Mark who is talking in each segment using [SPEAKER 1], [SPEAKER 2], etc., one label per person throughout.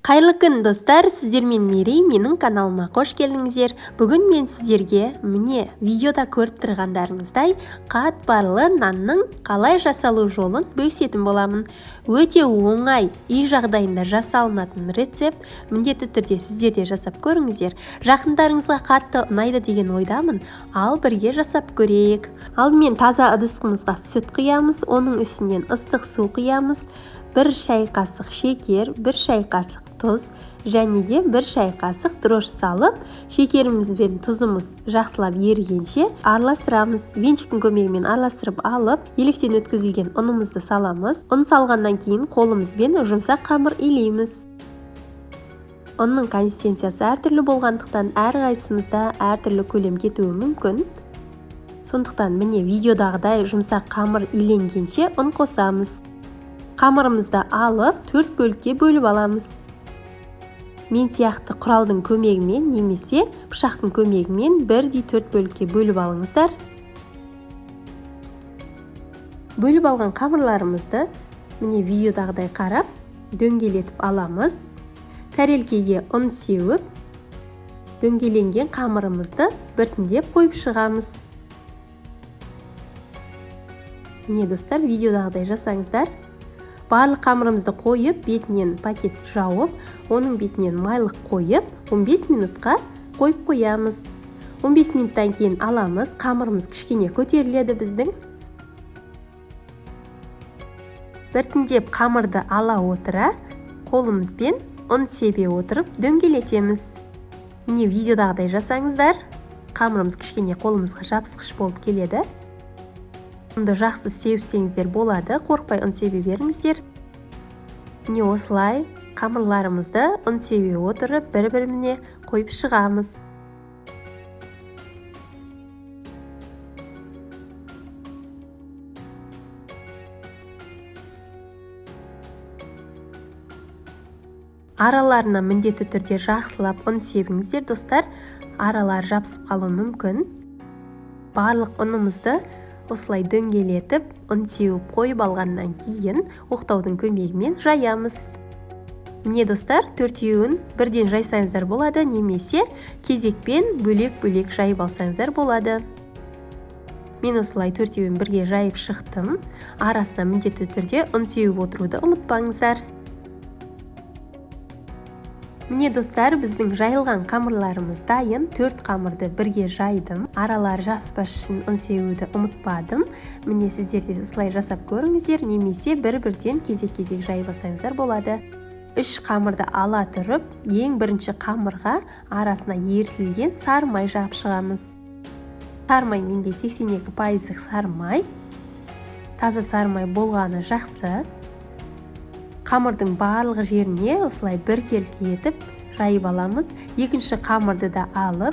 [SPEAKER 1] Қайырлы күн достар, сіздермен Мерей, менің каналыма қош келдіңіздер. Бүгін мен сіздерге міне видеода көріп тұрғандарыңыздай қатпарлы нанның қалай жасалу жолын бөлісетін боламын. Өте оңай, үй жағдайында жасалынатын рецепт. Міндетті түрде сіздер де жасап көріңіздер. Жақындарыңызға қатты ұнайды деген ойдамын. Ал бірге жасап көрейік. Алдымен таза ыдысымызға сүт құямыз, оның үстінен ыстық су құямыз. 1 шай қасық шекер, 1 шай қасық тұз және де 1 шай қасық дрожж салып, шекеріміз бен тұзымыз жақсылап ерігенше араластырамыз. Венчиктің көмегімен араластырып алып, електен өткізілген ұнымызды саламыз. Ұн салғаннан кейін қолымызбен жұмсақ қамыр илейміз. Ұнның консистенциясы әртүрлі болғандықтан әрқайсымызда әртүрлі көлем кетуі мүмкін. Сондықтан міне видеодағыдай жұмсақ қамыр иленгенше ұн қосамыз. Қамырымызды алып 4 бөлікке бөліп аламыз. Мен сияқты құралдың көмегімен немесе пышақтың көмегімен 1/4 бөлікке бөліп алыңыздар. Бөліп алған қамырларымызды міне видеодағыдай қарап дөңгелетіп аламыз. Тәрелкеге ұн сеуіп, дөңгеленген қамырымызды біртіндеп қойып шығамыз. Міне достар, видеодағыдай жасаңыздар. Барлық қамырымызды қойып, бетінен пакет жауып, оның бетінен майлық қойып, 15 минутқа қойып қоямыз. 15 минуттан кейін аламыз, қамырымыз кішкене көтеріледі біздің. Біртіндеп қамырды ала отыра, қолымызбен ұн себе отырып дөңгелетеміз. Міне видеодағыдай жасаңыздар. Қамырымыз кішкене қолымызға жабысқыш болып келеді. Ұнды жақсы сеуіпсеңіздер болады, қорықпай ұн себе беріңіздер. Міне осылай қамырларымызды ұн себе отырып, бір-біріне қойып шығамыз. Араларына міндетті түрде жақсылап ұн себіңіздер, достар. Аралар жабысып қалуы мүмкін. Барлық ұнымызды осылай дөңгелетіп, ұн сеуіп қойып алғаннан кейін оқтаудың көмегімен жаямыз. Міне достар, 4-еуін бірден жайсаңыздар болады, немесе кезекпен бөлек-бөлек жайып алсаңыздар болады. Мен осылай 4-еуін бірге жайып шықтым. Арасына міндетті түрде ұн сеуіп отыруды ұмытпаңыздар. Міне достар, біздің жайылған қамырларымыз дайын. 4 қамырды бірге жайдым. Аралары жабыспас үшін ұн сеуді ұмытпадым. Міне сіздер де осылай жасап көріңіздер, немесе бір-бірден кезек-кезек жайып алсаңыздар болады. 3 қамырды ала тұрып, ең бірінші қамырға арасына ерітілген сары май жағып шығамыз. Сары май менде 82% сары май. Таза сары май болғаны жақсы. Қамырдың барлық жеріне осылай біркелкі етіп жайып аламыз. Екінші қамырды да алып,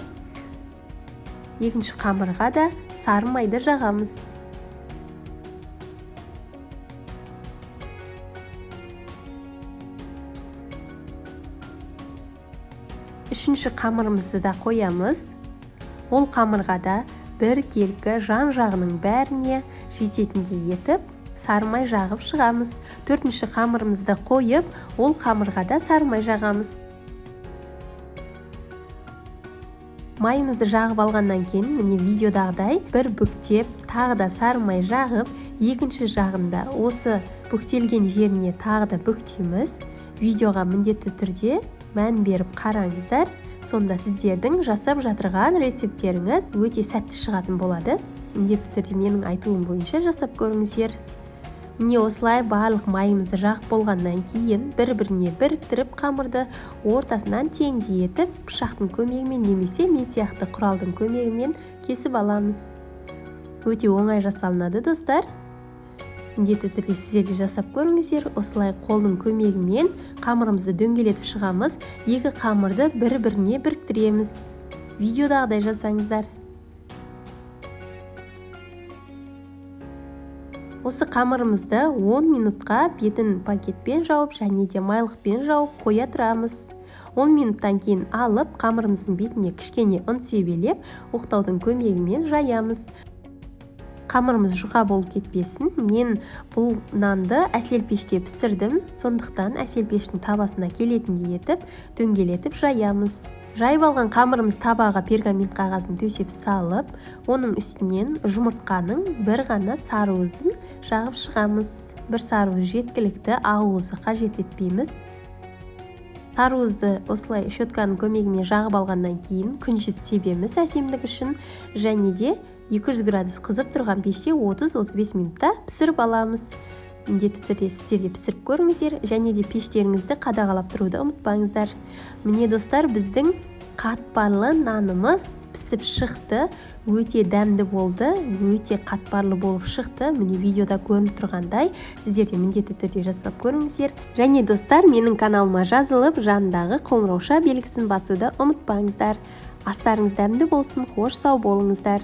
[SPEAKER 1] екінші қамырға да сары майды жағамыз. Үшінші қамырымызды да қоямыз. Ол қамырға да біркелкі жан жағының бәріне жететіндей етіп сары май жағып шығамыз. 4-ші қамырымызды қойып, ол қамырға да сары май жағамыз. Майымызды жағып алғаннан кейін, міне видеодағыдай бір бүктеп, тағы да сары май жағып, екінші жағында осы бүктелген жеріне тағы да бүктейміз. Видеоға міндетті түрде мән беріп қараңыздар. Сонда сіздердің жасап жатырған рецептеріңіз өте сәтті шығатын болады. Міндетті түрде менің айтуым бойынша жасап көріңіздер. Міне осылай барлық майымызды жағып болғаннан кейін бір-біріне біріктіріп қамырды ортасынан теңдей етіп пышақтың көмегімен немесе мен сияқты құралдың көмегімен кесіп аламыз. Өте оңай жасалынады достар. Міндетті түрде сіздер де жасап көріңіздер. Осылай қолдың көмегімен қамырымызды дөңгелетіп шығамыз. 2 қамырды бір-біріне біріктіреміз. Видеодағыдай жасаңыздар. Осы қамырымызды 10 минутқа бетін пакетпен жауып және де майлықпен жауып қоя тұрамыз. 10 минуттан кейін алып, қамырымыздың бетіне кішкене ұн себелеп, оқтаудың көмегімен жаямыз. қамырымыз жұқа болып кетпесін, мен бұл нанды әсел пеште пісірдім. Сондықтан әсел пештің табасына келетіндей етіп дөңгелетіп жаямыз. Жайып алған қамырымыз табаға пергамент қағазын төсеп салып, оның үстінен жұмыртқаның бір ғана сарыуызын жағып шығамыз. Бір сарыуыз жеткілікті, ағуызы қажет етпейміз. Сарыуызды осылай щетканың көмегімен жағып алғаннан кейін күнжіт себеміз әсемдік үшін, және де 200 градус қызып тұрған пеште 30-35 минутта пісіріп аламыз. Міндетті түрде сіздер де пісіріп көріңіздер, және де пештеріңізді қадағалап тұруды ұмытпаңыздар. Міне достар, біздің қатпарлы нанымыз пісіп шықты, өте дәмді болды, өте қатпарлы болып шықты. Міне видеода көрініп тұрғандай, сіздер де міндетті түрде жасап көріңіздер. Және достар, менің каналыма жазылып, жанындағы қоңырауша белгісін басуды ұмытпаңыздар. Астарыңыз дәмді болсын, қош сау болыңыздар.